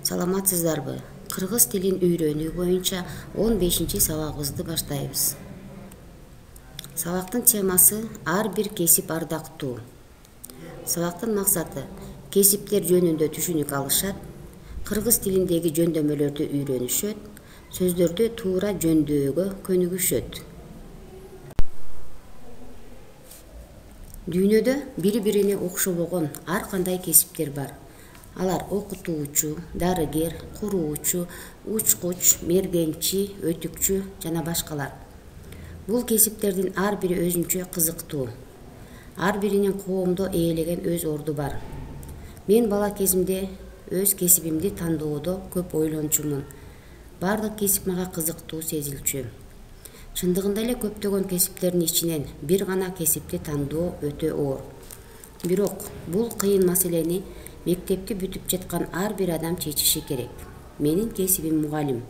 Саламатсыздарбы? Кыргыз тилин үйрөнүү боюнча 15-сабагыбызды баштайбыз. Сабактын темасы ар бир кесип ардактуу. Сабактын максаты кесиптер жөнүндө түшүнүк алышат, кыргыз тилиндеги жөндөмөлөрдү үйрөнүшөт, сөздөрдү туура жөндөөгө көнүгүшөт. Дүйнөдө бири-бирине окшобогон ар кандай кесиптер бар. Алар окутуучу, дарыгер, куруучу, учкуч, мергенчи, өтүкчү жана башкалар. Бул кесиптердин ар бири өзүнчө кызыктуу. Ар биринин коомдо ээлеген өз орду бар. Мен бала кезимде өз кесибимди тандоодо көп ойлончумун. Бардык кесип мага кызыктуу сезилчү. Чындыгында эле көптөгөн кесиптердин ичинен бир гана кесипти тандоо өтө оор. Бирок бул кыйын маселени мектепти бүтүп жаткан ар бир адам чечиши керек. Менин кесибим мугалим.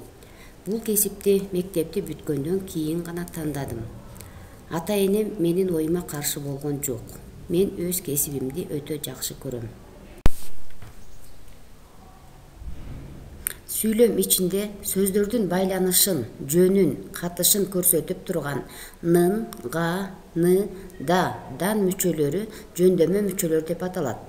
Бул кесипти мектепти бүткөндөн кийин гана тандадым. Ата-энем менин оюма каршы болгон жок. Мен өз кесибимди өтө жакшы көрөм. Сүйлөм ичинде сөздөрдүн байланышын, жөнүн, катышын көрсөтүп турган нын, га, ны, дан мүчөлөрү жөндөмө мүчөлөр деп аталат.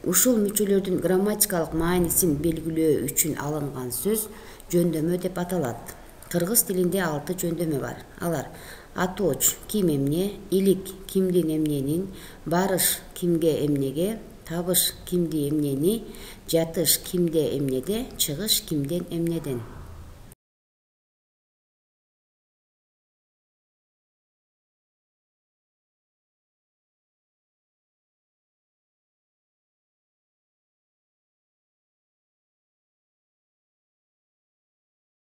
Ушул мүчөлөрдүн грамматикалык маанисин белгилөө үчүн алынган сөз жөндөмө деп аталат. Кыргыз тилинде 6 жөндөмө бар. Алар: атооч ким эмне, илик кимдин эмненин, барыш кимге эмнеге, табыш кимди эмнени, жатыш кимде эмнеде, чыгыш кимден эмнеден.